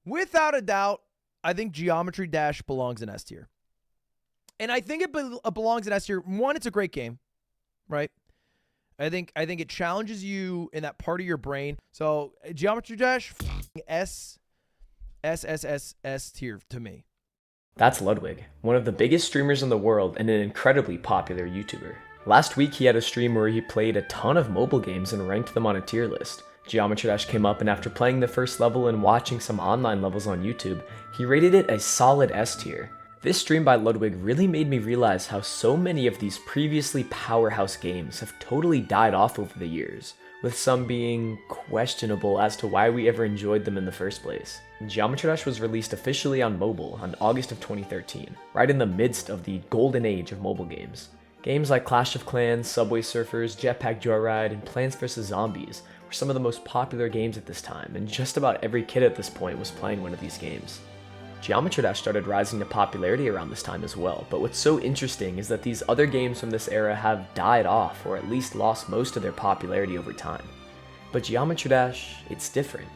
Without a doubt, I think Geometry Dash belongs in S tier. And I think it belongs in S tier. One, it's a great game, right? I think it challenges you in that part of your brain. So Geometry Dash, S tier to me. That's Ludwig, one of the biggest streamers in the world and an incredibly popular YouTuber. Last week he had a stream where he played a ton of mobile games and ranked them on a tier list. Geometry Dash came up, and after playing the first level and watching some online levels on YouTube, he rated it a solid S tier. This stream by Ludwig really made me realize how so many of these previously powerhouse games have totally died off over the years, with some being questionable as to why we ever enjoyed them in the first place. Geometry Dash was released officially on mobile on August of 2013, right in the midst of the golden age of mobile games. Games like Clash of Clans, Subway Surfers, Jetpack Joyride, and Plants vs. Zombies were some of the most popular games at this time, and just about every kid at this point was playing one of these games. Geometry Dash started rising to popularity around this time as well, but what's so interesting is that these other games from this era have died off, or at least lost most of their popularity over time. But Geometry Dash, it's different.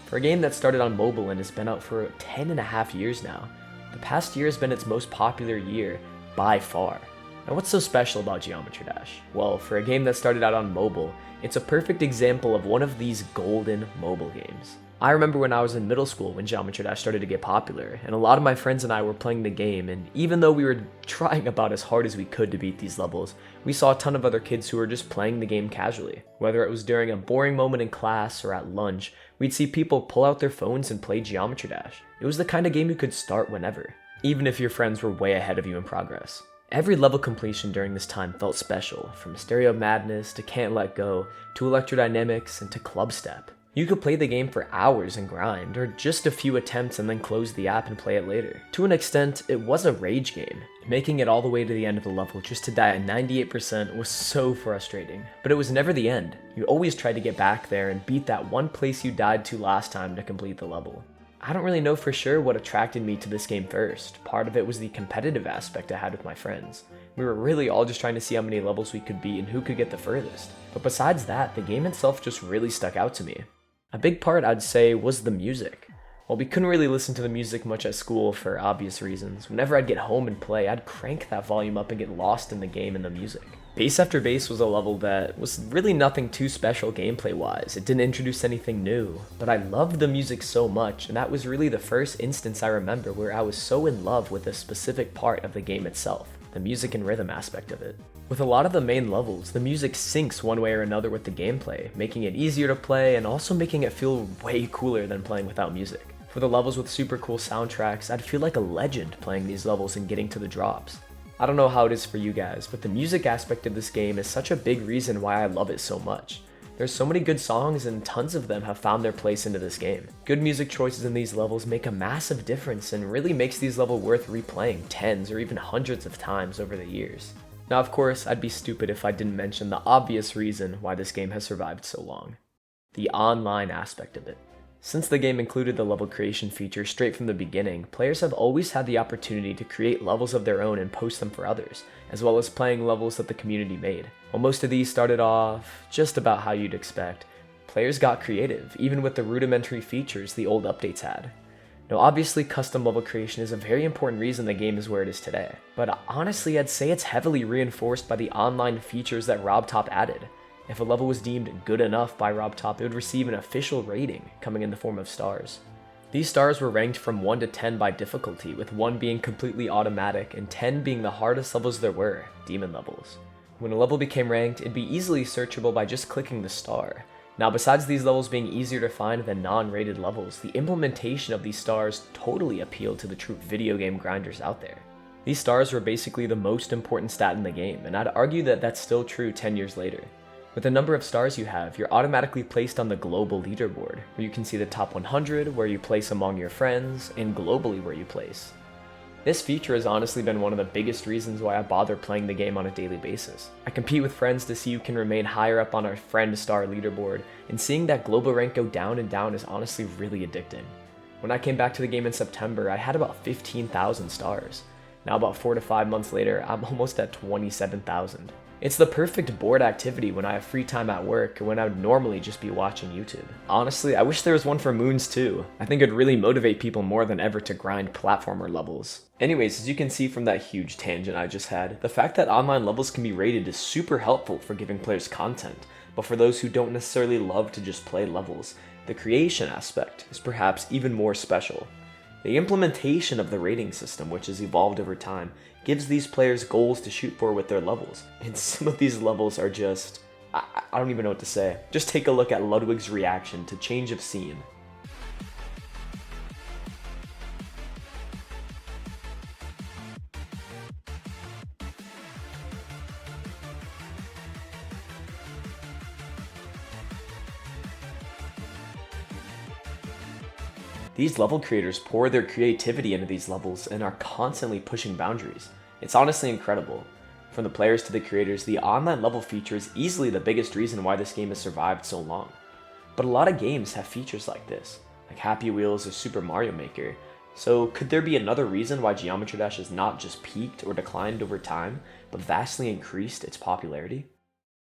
For a game that started on mobile and has been out for 10.5 years now, the past year has been its most popular year by far. Now what's so special about Geometry Dash? Well, for a game that started out on mobile, it's a perfect example of one of these golden mobile games. I remember when I was in middle school when Geometry Dash started to get popular, and a lot of my friends and I were playing the game, and even though we were trying about as hard as we could to beat these levels, we saw a ton of other kids who were just playing the game casually. Whether it was during a boring moment in class or at lunch, we'd see people pull out their phones and play Geometry Dash. It was the kind of game you could start whenever, even if your friends were way ahead of you in progress. Every level completion during this time felt special, from Stereo Madness to Can't Let Go, to Electrodynamics, and to Club Step. You could play the game for hours and grind, or just a few attempts and then close the app and play it later. To an extent, it was a rage game. Making it all the way to the end of the level just to die at 98% was so frustrating, but it was never the end. You always tried to get back there and beat that one place you died to last time to complete the level. I don't really know for sure what attracted me to this game first. Part of it was the competitive aspect I had with my friends. We were really all just trying to see how many levels we could beat and who could get the furthest. But besides that, the game itself just really stuck out to me. A big part, I'd say, was the music. While we couldn't really listen to the music much at school for obvious reasons, whenever I'd get home and play, I'd crank that volume up and get lost in the game and the music. Base After Base was a level that was really nothing too special gameplay-wise. It didn't introduce anything new, but I loved the music so much, and that was really the first instance I remember where I was so in love with a specific part of the game itself, the music and rhythm aspect of it. With a lot of the main levels, the music syncs one way or another with the gameplay, making it easier to play and also making it feel way cooler than playing without music. For the levels with super cool soundtracks, I'd feel like a legend playing these levels and getting to the drops. I don't know how it is for you guys, but the music aspect of this game is such a big reason why I love it so much. There's so many good songs and tons of them have found their place into this game. Good music choices in these levels make a massive difference and really makes these levels worth replaying tens or even hundreds of times over the years. Now of course, I'd be stupid if I didn't mention the obvious reason why this game has survived so long. The online aspect of it. Since the game included the level creation feature straight from the beginning, players have always had the opportunity to create levels of their own and post them for others, as well as playing levels that the community made. While most of these started off just about how you'd expect, players got creative, even with the rudimentary features the old updates had. Now obviously custom level creation is a very important reason the game is where it is today, but honestly I'd say it's heavily reinforced by the online features that RobTop added. If a level was deemed good enough by RobTop, it would receive an official rating, coming in the form of stars. These stars were ranked from 1 to 10 by difficulty, with 1 being completely automatic and 10 being the hardest levels there were, demon levels. When a level became ranked, it'd be easily searchable by just clicking the star. Now besides these levels being easier to find than non-rated levels, the implementation of these stars totally appealed to the true video game grinders out there. These stars were basically the most important stat in the game, and I'd argue that that's still true 10 years later. With the number of stars you have, you're automatically placed on the global leaderboard, where you can see the top 100, where you place among your friends, and globally where you place. This feature has honestly been one of the biggest reasons why I bother playing the game on a daily basis. I compete with friends to see who can remain higher up on our friend star leaderboard, and seeing that global rank go down and down is honestly really addicting. When I came back to the game in September, I had about 15,000 stars. Now about 4 to 5 months later, I'm almost at 27,000. It's the perfect bored activity when I have free time at work or when I would normally just be watching YouTube. Honestly, I wish there was one for moons too. I think it'd really motivate people more than ever to grind platformer levels. Anyways, as you can see from that huge tangent I just had, the fact that online levels can be rated is super helpful for giving players content, but for those who don't necessarily love to just play levels, the creation aspect is perhaps even more special. The implementation of the rating system, which has evolved over time, gives these players goals to shoot for with their levels. And some of these levels are just... I don't even know what to say. Just take a look at Ludwig's reaction to change of scene. These level creators pour their creativity into these levels and are constantly pushing boundaries. It's honestly incredible. From the players to the creators, the online level feature is easily the biggest reason why this game has survived so long. But a lot of games have features like this, like Happy Wheels or Super Mario Maker. So could there be another reason why Geometry Dash has not just peaked or declined over time, but vastly increased its popularity?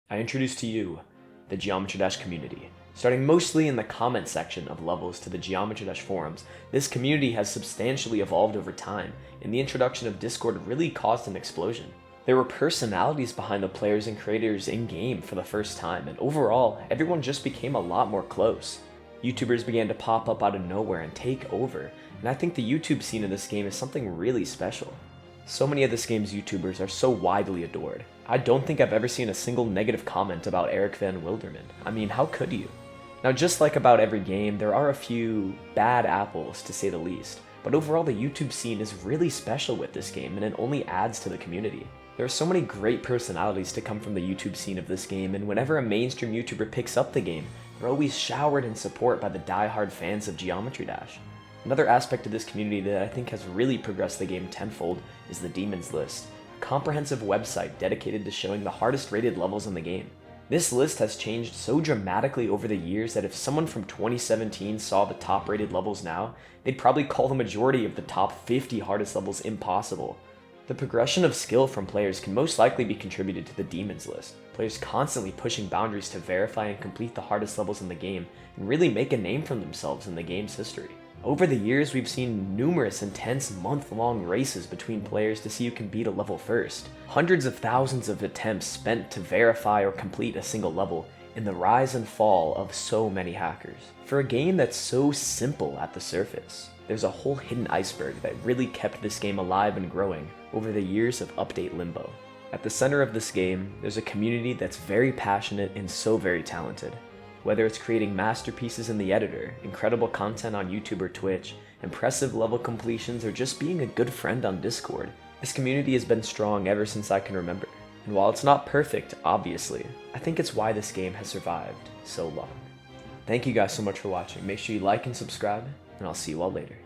I introduce to you the Geometry Dash community. Starting mostly in the comment section of levels to the Geometry Dash forums, this community has substantially evolved over time, and the introduction of Discord really caused an explosion. There were personalities behind the players and creators in-game for the first time, and overall, everyone just became a lot more close. YouTubers began to pop up out of nowhere and take over, and I think the YouTube scene in this game is something really special. So many of this game's YouTubers are so widely adored. I don't think I've ever seen a single negative comment about Eric Van Wilderman. I mean, how could you? Now, just like about every game, there are a few bad apples, to say the least, but overall the YouTube scene is really special with this game, and it only adds to the community. There are so many great personalities to come from the YouTube scene of this game, and whenever a mainstream YouTuber picks up the game, they're always showered in support by the die-hard fans of Geometry Dash. Another aspect of this community that I think has really progressed the game tenfold is the Demons List, a comprehensive website dedicated to showing the hardest rated levels in the game. This list has changed so dramatically over the years that if someone from 2017 saw the top rated levels now, they'd probably call the majority of the top 50 hardest levels impossible. The progression of skill from players can most likely be contributed to the Demons List, players constantly pushing boundaries to verify and complete the hardest levels in the game and really make a name for themselves in the game's history. Over the years, we've seen numerous intense month-long races between players to see who can beat a level first. Hundreds of thousands of attempts spent to verify or complete a single level, and the rise and fall of so many hackers. For a game that's so simple at the surface, there's a whole hidden iceberg that really kept this game alive and growing over the years of update limbo. At the center of this game, there's a community that's very passionate and so very talented. Whether it's creating masterpieces in the editor, incredible content on YouTube or Twitch, impressive level completions, or just being a good friend on Discord, this community has been strong ever since I can remember. And while it's not perfect, obviously, I think it's why this game has survived so long. Thank you guys so much for watching. Make sure you like and subscribe, and I'll see you all later.